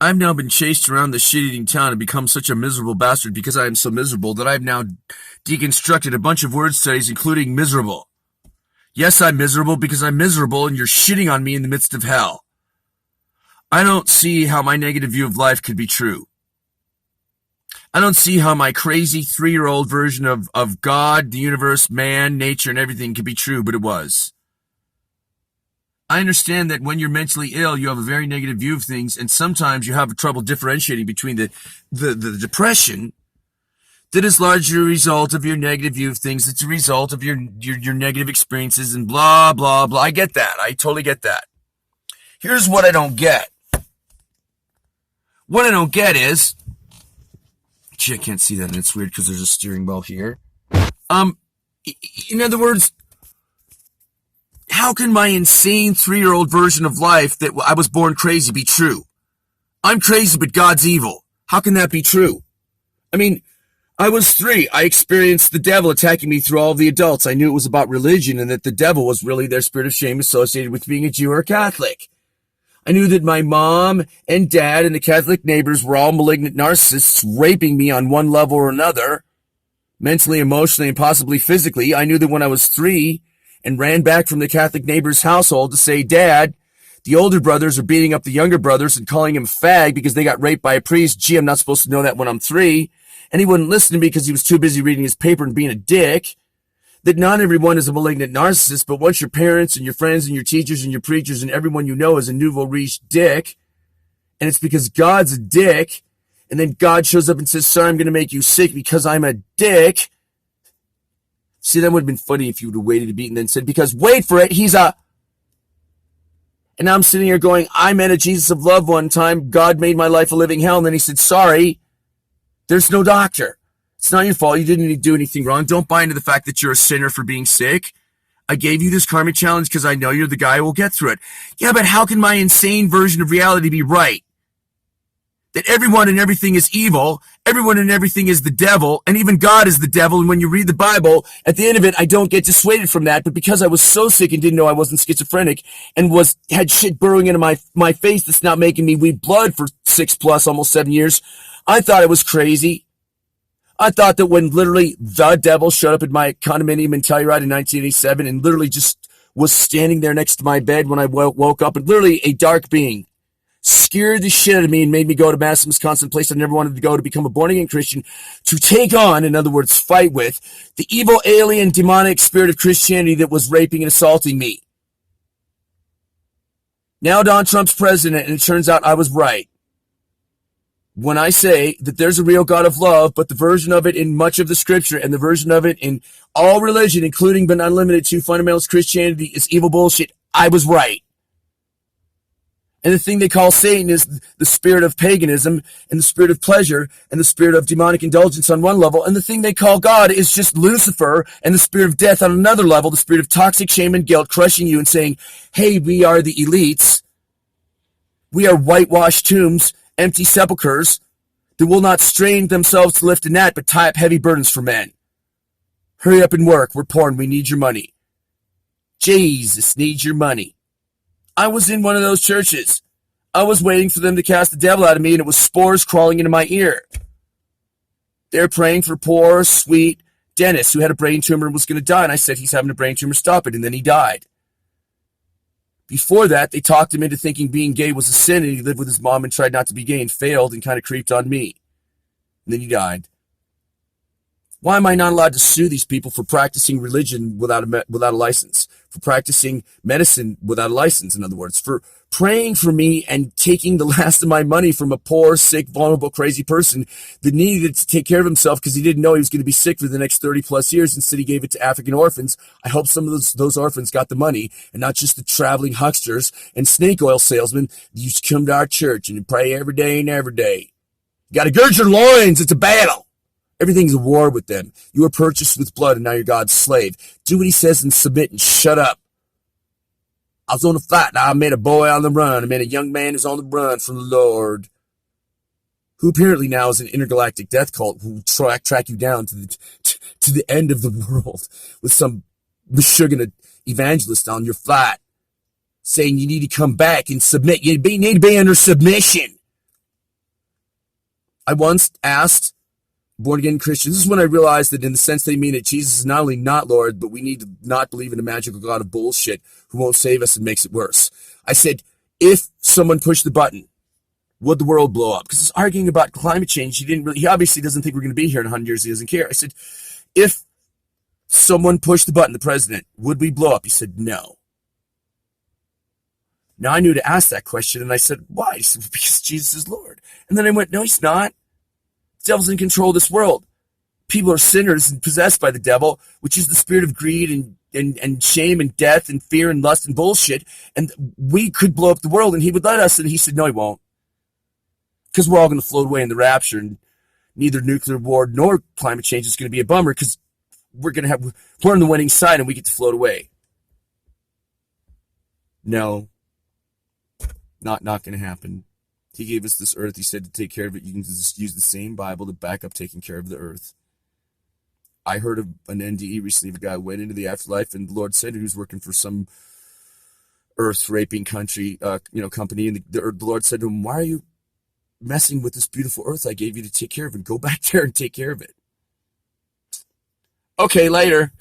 I've now been chased around the shit-eating town and become such a miserable bastard because I am so miserable that I've now deconstructed a bunch of word studies, including miserable. Yes, I'm miserable because I'm miserable and you're shitting on me in the midst of hell. I don't see how my negative view of life could be true. I don't see how my crazy 3-year-old version of God, the universe, man, nature, and everything could be true, but it was. I understand that when you're mentally ill, you have a very negative view of things, and sometimes you have trouble differentiating between the depression that is largely a result of your negative view of things. It's a result of your negative experiences and blah, blah, blah. I get that. I totally get that. Here's what I don't get. What I don't get is, gee, I can't see that, and it's weird because there's a steering wheel here. In other words, how can my insane 3-year-old version of life that I was born crazy be true? I'm crazy, but God's evil. How can that be true? I mean, I was 3. I experienced the devil attacking me through all of the adults. I knew it was about religion and that the devil was really their spirit of shame associated with being a Jew or a Catholic. I knew that my mom and dad and the Catholic neighbors were all malignant narcissists raping me on one level or another, mentally, emotionally, and possibly physically. I knew that when I was 3 and ran back from the Catholic neighbor's household to say, Dad, the older brothers are beating up the younger brothers and calling him fag because they got raped by a priest. Gee, I'm not supposed to know that when I'm 3. And he wouldn't listen to me because he was too busy reading his paper and being a dick. That not everyone is a malignant narcissist, but once your parents and your friends and your teachers and your preachers and everyone you know is a nouveau riche dick, and it's because God's a dick, and then God shows up and says, sorry, I'm going to make you sick because I'm a dick. See, that would have been funny if you would have waited a beat and then said, because wait for it, he's a... And now I'm sitting here going, I met a Jesus of love one time. God made my life a living hell. And then he said, sorry, there's no doctor. It's not your fault. You didn't do anything wrong. Don't buy into the fact that you're a sinner for being sick. I gave you this karmic challenge because I know you're the guy who will get through it. Yeah, but how can my insane version of reality be right? That everyone and everything is evil, everyone and everything is the devil, and even God is the devil. And when you read the Bible, at the end of it, I don't get dissuaded from that. But because I was so sick and didn't know I wasn't schizophrenic and had shit burrowing into my face that's not making me weep blood for 6+ almost 7 years, I thought it was crazy. I thought that when literally the devil showed up at my condominium in Telluride in 1987 and literally just was standing there next to my bed when I woke up, and literally a dark being scared the shit out of me and made me go to Madison, Wisconsin, a place I never wanted to go, to become a born-again Christian, to take on, in other words, fight with, the evil, alien, demonic spirit of Christianity that was raping and assaulting me. Now Donald Trump's president, and it turns out I was right when I say that there's a real God of love, but the version of it in much of the scripture and the version of it in all religion, including but not limited to fundamentalist Christianity, is evil bullshit. I was right. And the thing they call Satan is the spirit of paganism and the spirit of pleasure and the spirit of demonic indulgence on one level. And the thing they call God is just Lucifer and the spirit of death on another level, the spirit of toxic shame and guilt crushing you and saying, hey, we are the elites. We are whitewashed tombs, empty sepulchres that will not strain themselves to lift a gnat but tie up heavy burdens for men. Hurry up and work. We're poor and we need your money. Jesus needs your money. I was in one of those churches. I was waiting for them to cast the devil out of me, and it was spores crawling into my ear. They're praying for poor, sweet Dennis, who had a brain tumor and was going to die, and I said, he's having a brain tumor, stop it, and then he died. Before that, they talked him into thinking being gay was a sin, and he lived with his mom and tried not to be gay and failed and kind of creeped on me. And then he died. Why am I not allowed to sue these people for practicing religion without a license? For practicing medicine without a license, in other words, for praying for me and taking the last of my money from a poor, sick, vulnerable, crazy person that needed to take care of himself because he didn't know he was going to be sick for the next 30+ years. Instead, he gave it to African orphans. I hope some of those orphans got the money and not just the traveling hucksters and snake oil salesmen that used to come to our church and pray every day and every day. You got to gird your loins. It's a battle. Everything's a war with them. You were purchased with blood, and now you're God's slave. Do what he says and submit and shut up. I was on a fight. Now I met a boy on the run. I met a young man who's on the run from the Lord, who apparently now is an intergalactic death cult who will track you down to the end of the world with some Meshuggah evangelist on your flight saying you need to come back and submit. You need to be under submission. I once asked born-again Christians, this is when I realized that in the sense they mean it, Jesus is not only not Lord, but we need to not believe in a magical God of bullshit who won't save us and makes it worse. I said, if someone pushed the button, would the world blow up? Because he's arguing about climate change. He obviously doesn't think we're going to be here in 100 years. He doesn't care. I said, if someone pushed the button, the president, would we blow up? He said, no. Now I knew to ask that question, and I said, why? He said, because Jesus is Lord. And then I went, no, he's not. The devil's in control of this world. People are sinners and possessed by the devil, which is the spirit of greed and shame and death and fear and lust and bullshit. And we could blow up the world, and he would let us. And he said, no, he won't. Because we're all going to float away in the rapture, and neither nuclear war nor climate change is going to be a bummer because we're on the winning side and we get to float away. No, not going to happen. He gave us this earth. He said to take care of it. You can just use the same Bible to back up taking care of the earth. I heard of an NDE recently of a guy who went into the afterlife, and the Lord said he was working for some earth raping company, and the Lord said to him, why are you messing with this beautiful earth I gave you to take care of, and go back there and take care of it? Okay, later.